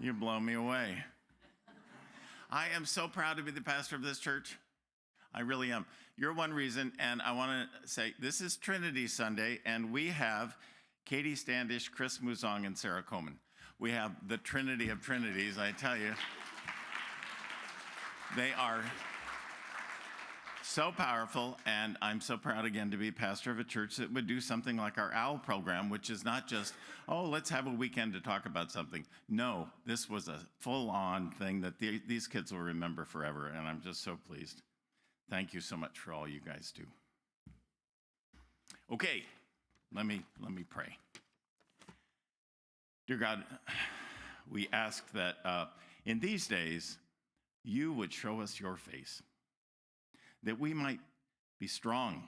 You blow me away. I am so proud to be the pastor of this church. I really am. You're one reason, and I want to say this is Trinity Sunday, and we have Katie Standish, Chris Muzong, and Sarah Coleman. We have the Trinity of Trinities, I tell you. They are so powerful, and I'm so proud again to be pastor of a church that would do something like our OWL program, which is not just, oh, let's have a weekend to talk about something. No, this was a full-on thing that these kids will remember forever, and I'm just so pleased. Thank you so much for all you guys do. Okay, let me pray. Dear God, we ask that in these days, you would show us your face, that we might be strong,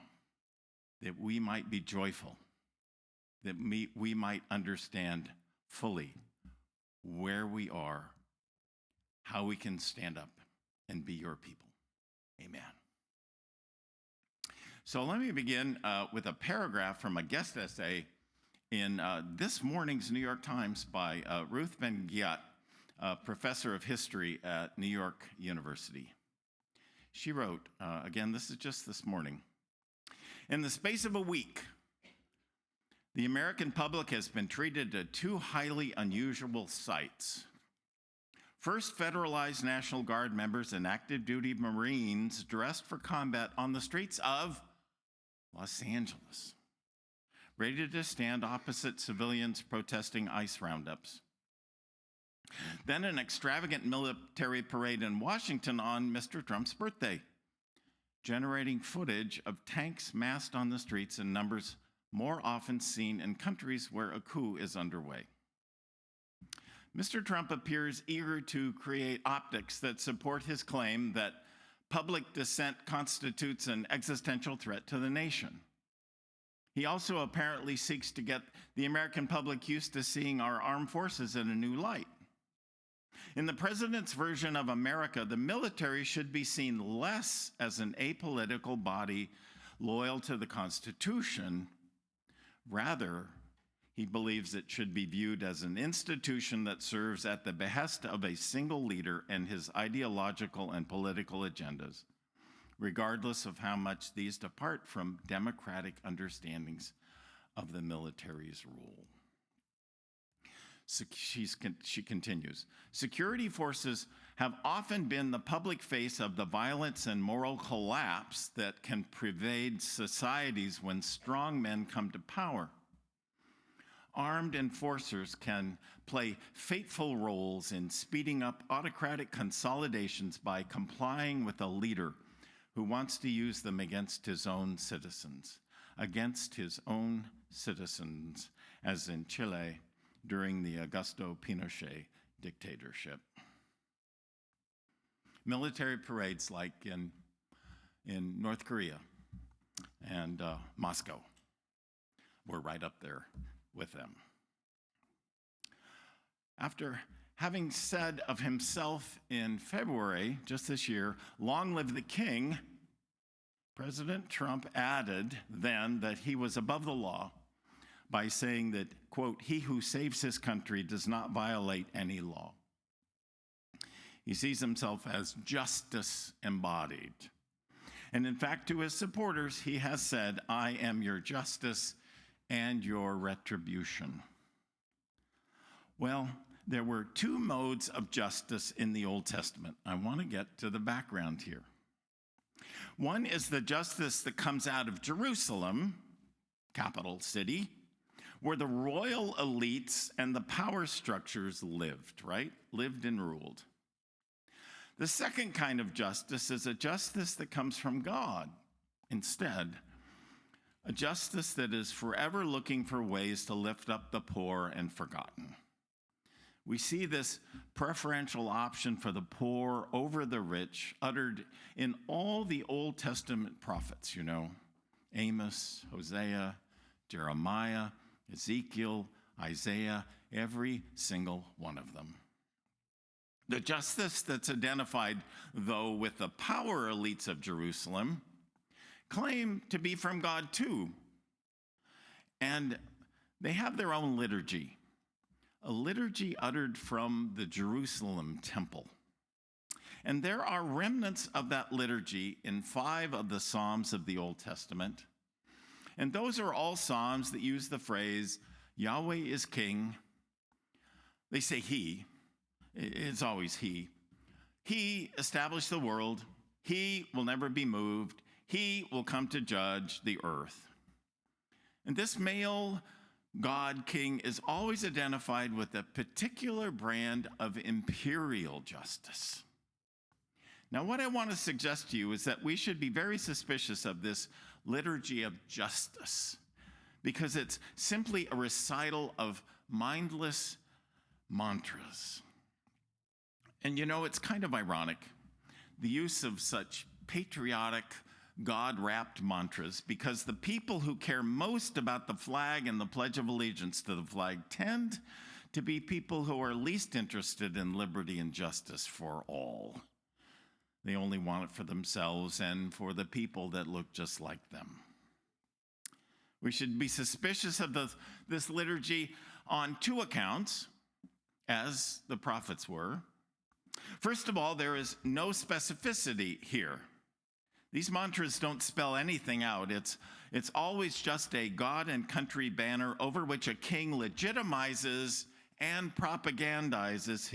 that we might be joyful, that we might understand fully where we are, how we can stand up and be your people. Amen. So let me begin with a paragraph from a guest essay in this morning's New York Times by Ruth Ben-Ghiat, professor of history at New York University. She wrote, again, this is just this morning, in the space of a week, the American public has been treated to two highly unusual sights. First, federalized National Guard members and active duty Marines dressed for combat on the streets of Los Angeles, ready to stand opposite civilians protesting ICE roundups. Then an extravagant military parade in Washington on Mr. Trump's birthday, generating footage of tanks massed on the streets in numbers more often seen in countries where a coup is underway. Mr. Trump appears eager to create optics that support his claim that public dissent constitutes an existential threat to the nation. He also apparently seeks to get the American public used to seeing our armed forces in a new light. In the president's version of America, the military should be seen less as an apolitical body loyal to the Constitution. Rather, he believes it should be viewed as an institution that serves at the behest of a single leader and his ideological and political agendas, regardless of how much these depart from democratic understandings of the military's role. She continues, security forces have often been the public face of the violence and moral collapse that can pervade societies when strong men come to power. Armed enforcers can play fateful roles in speeding up autocratic consolidations by complying with a leader who wants to use them against his own citizens, as in Chile during the Augusto Pinochet dictatorship. Military parades like in North Korea and Moscow were right up there with them. After having said of himself in February, just this year, "Long live the king," President Trump added then that he was above the law by saying that, quote, "He who saves his country does not violate any law." He sees himself as justice embodied. And in fact, to his supporters, he has said, "I am your justice and your retribution." Well, there were two modes of justice in the Old Testament. I want to get to the background here. One is the justice that comes out of Jerusalem, capital city, where the royal elites and the power structures lived, right? Lived and ruled. The second kind of justice is a justice that comes from God instead, a justice that is forever looking for ways to lift up the poor and forgotten. We see this preferential option for the poor over the rich uttered in all the Old Testament prophets, Amos, Hosea, Jeremiah, Ezekiel, Isaiah, every single one of them. The justice that's identified, though, with the power elites of Jerusalem claim to be from God too. And they have their own liturgy, a liturgy uttered from the Jerusalem temple. And there are remnants of that liturgy in 5 of the Psalms of the Old Testament. And those are all Psalms that use the phrase, Yahweh is king. They say he. It's always he. He established the world. He will never be moved. He will come to judge the earth. And this male God king is always identified with a particular brand of imperial justice. Now, what I want to suggest to you is that we should be very suspicious of this liturgy of justice, because it's simply a recital of mindless mantras. And you know, it's kind of ironic, the use of such patriotic, God-wrapped mantras, because the people who care most about the flag and the Pledge of Allegiance to the flag tend to be people who are least interested in liberty and justice for all. They only want it for themselves and for the people that look just like them. We should be suspicious of this liturgy on 2 accounts, as the prophets were. First of all, there is no specificity here. These mantras don't spell anything out. It's always just a God and country banner over which a king legitimizes and propagandizes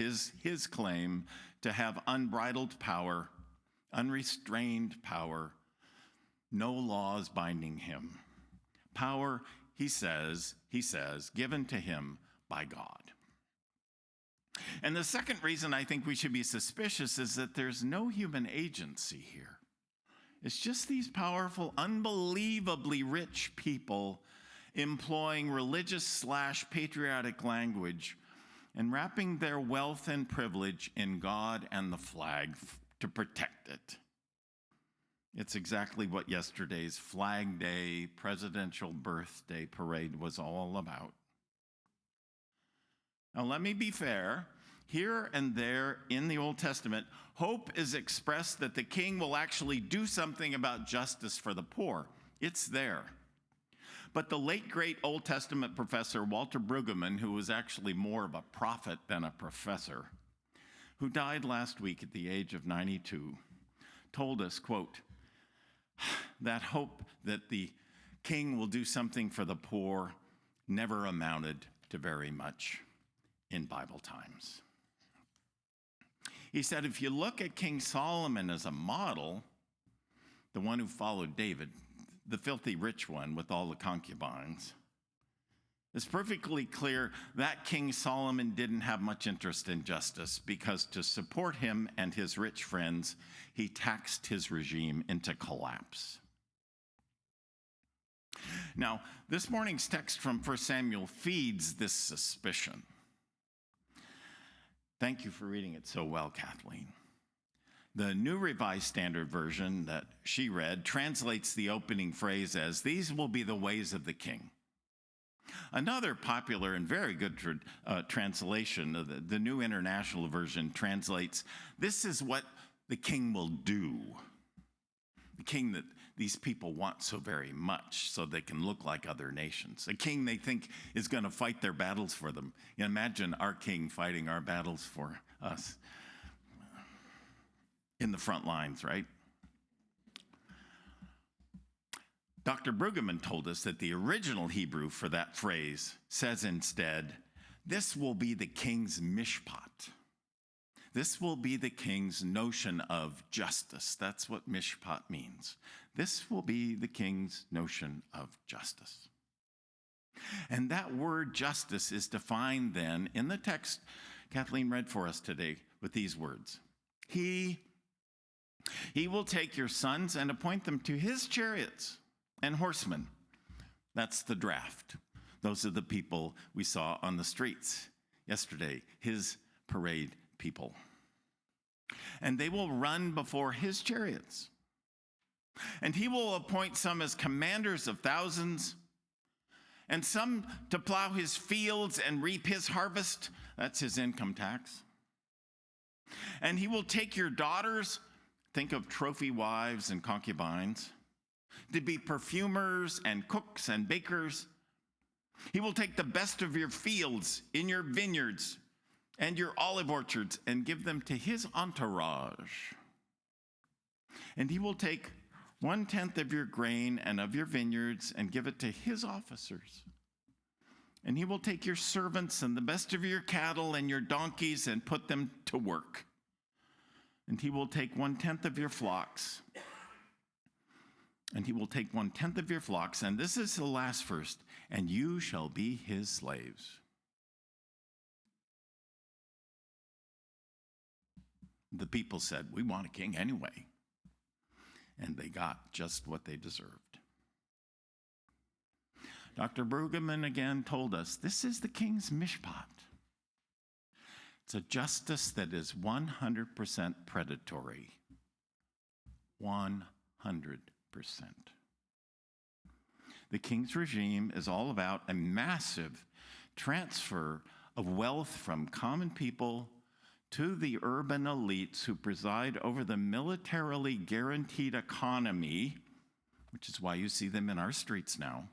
his claim to have unbridled power, unrestrained power, no laws binding him. Power, he says, given to him by God. And the second reason I think we should be suspicious is that there's no human agency here. It's just these powerful, unbelievably rich people employing religious/patriotic language and wrapping their wealth and privilege in God and the flag to protect it. It's exactly what yesterday's Flag Day presidential birthday parade was all about. Now, let me be fair. Here and there in the Old Testament, hope is expressed that the king will actually do something about justice for the poor. It's there. But the late, great Old Testament professor Walter Brueggemann, who was actually more of a prophet than a professor, who died last week at the age of 92, told us, quote, that hope that the king will do something for the poor never amounted to very much in Bible times. He said, if you look at King Solomon as a model, the one who followed David, the filthy rich one with all the concubines, it's perfectly clear that King Solomon didn't have much interest in justice, because to support him and his rich friends, he taxed his regime into collapse. Now, this morning's text from 1 Samuel feeds this suspicion. Thank you for reading it so well, Kathleen. The New Revised Standard Version that she read translates the opening phrase as, "These will be the ways of the king." Another popular and very good translation, the New International Version, translates, "This is what the king will do." The king that these people want so very much so they can look like other nations. A king they think is going to fight their battles for them. You imagine our king fighting our battles for us in the front lines, right? Dr. Brueggemann told us that the original Hebrew for that phrase says instead, "This will be the king's mishpat." This will be the king's notion of justice. That's what mishpat means. This will be the king's notion of justice. And that word justice is defined then in the text Kathleen read for us today with these words. He will take your sons and appoint them to his chariots and horsemen. That's the draft. Those are the people we saw on the streets yesterday, his parade people. And they will run before his chariots. And he will appoint some as commanders of thousands, and some to plow his fields and reap his harvest. That's his income tax. And he will take your daughters, think of trophy wives and concubines, to be perfumers and cooks and bakers. He will take the best of your fields in your vineyards and your olive orchards and give them to his entourage. And he will take 1/10 of your grain and of your vineyards and give it to his officers. And he will take your servants and the best of your cattle and your donkeys and put them to work. And he will take 1/10 of your flocks. And he will take 1/10 of your flocks, and this is the last verse, and you shall be his slaves. The people said, we want a king anyway. And they got just what they deserved. Dr. Brueggemann again told us, this is the king's mishpat. It's a justice that is 100% predatory. 100%. The king's regime is all about a massive transfer of wealth from common people to the urban elites who preside over the militarily guaranteed economy, which is why you see them in our streets now,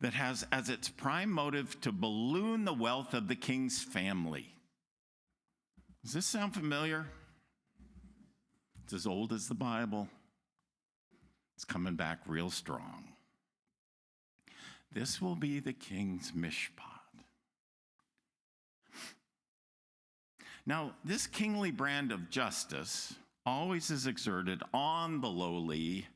that has as its prime motive to balloon the wealth of the king's family. Does this sound familiar? It's as old as the Bible. It's coming back real strong. This will be the king's mishpat. Now, this kingly brand of justice always is exerted on the lowly.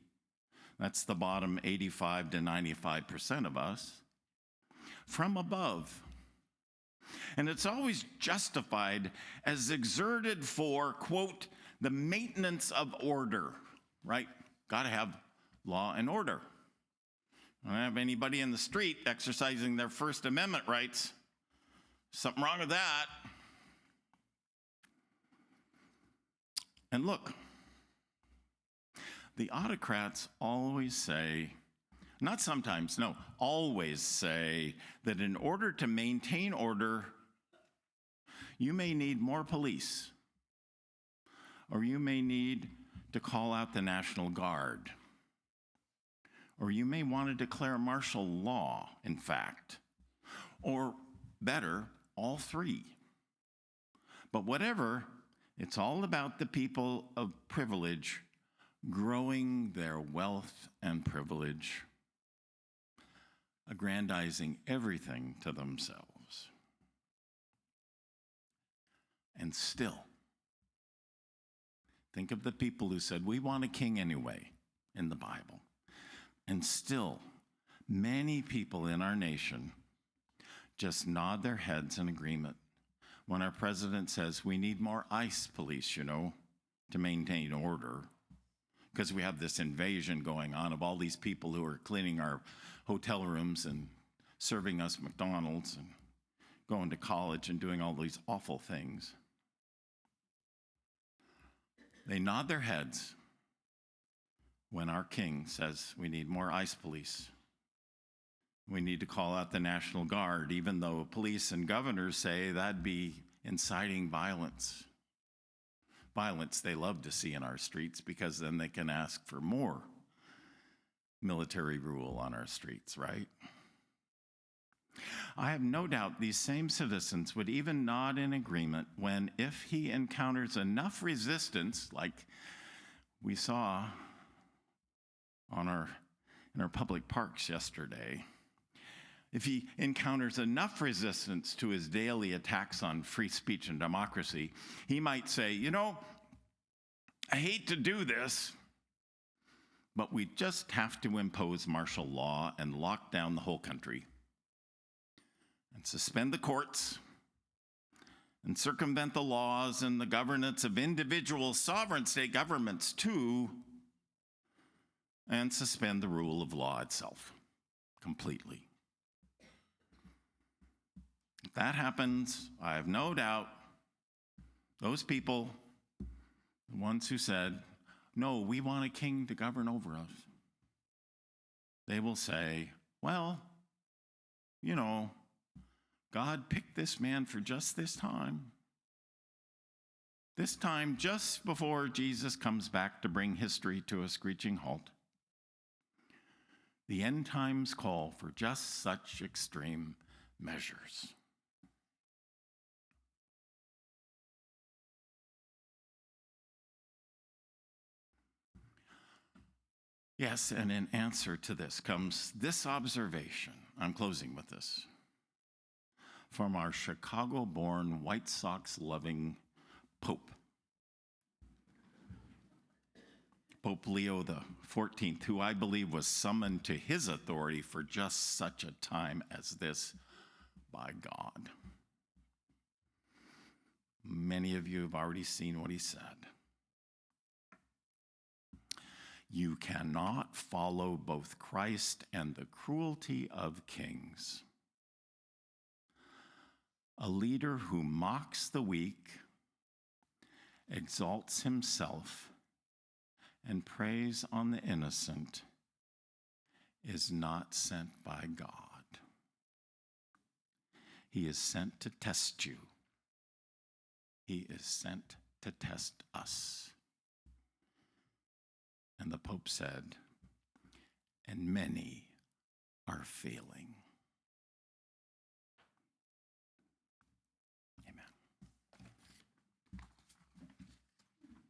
That's the bottom 85 to 95% of us, from above. And it's always justified as exerted for, quote, the maintenance of order, right? Got to have law and order. I don't have anybody in the street exercising their First Amendment rights. Something wrong with that. And look, the autocrats always say, not sometimes, no, always say that in order to maintain order, you may need more police, or you may need to call out the National Guard, or you may want to declare martial law, in fact, or better, all three. But whatever, it's all about the people of privilege growing their wealth and privilege, aggrandizing everything to themselves. And still, think of the people who said, we want a king anyway, in the Bible. And still, many people in our nation just nod their heads in agreement when our president says we need more ICE police, to maintain order, because we have this invasion going on of all these people who are cleaning our hotel rooms and serving us McDonald's and going to college and doing all these awful things. They nod their heads when our king says we need more ICE police. We need to call out the National Guard, even though police and governors say that'd be inciting violence. Violence they love to see in our streets because then they can ask for more military rule on our streets, right? I have no doubt these same citizens would even nod in agreement when, if he encounters enough resistance, like we saw in our public parks yesterday, if he encounters enough resistance to his daily attacks on free speech and democracy, he might say, I hate to do this, but we just have to impose martial law and lock down the whole country and suspend the courts and circumvent the laws and the governance of individual sovereign state governments too, and suspend the rule of law itself completely. If that happens, I have no doubt those people, the ones who said, no, we want a king to govern over us, they will say, well, God picked this man for just this time. This time just before Jesus comes back to bring history to a screeching halt. The end times call for just such extreme measures. Yes, and in answer to this comes this observation. I'm closing with this. From our Chicago-born, White Sox-loving Pope. Pope Leo XIV, who I believe was summoned to his authority for just such a time as this by God. Many of you have already seen what he said. You cannot follow both Christ and the cruelty of kings. A leader who mocks the weak, exalts himself, and preys on the innocent is not sent by God. He is sent to test you. He is sent to test us. And the Pope said, and many are failing.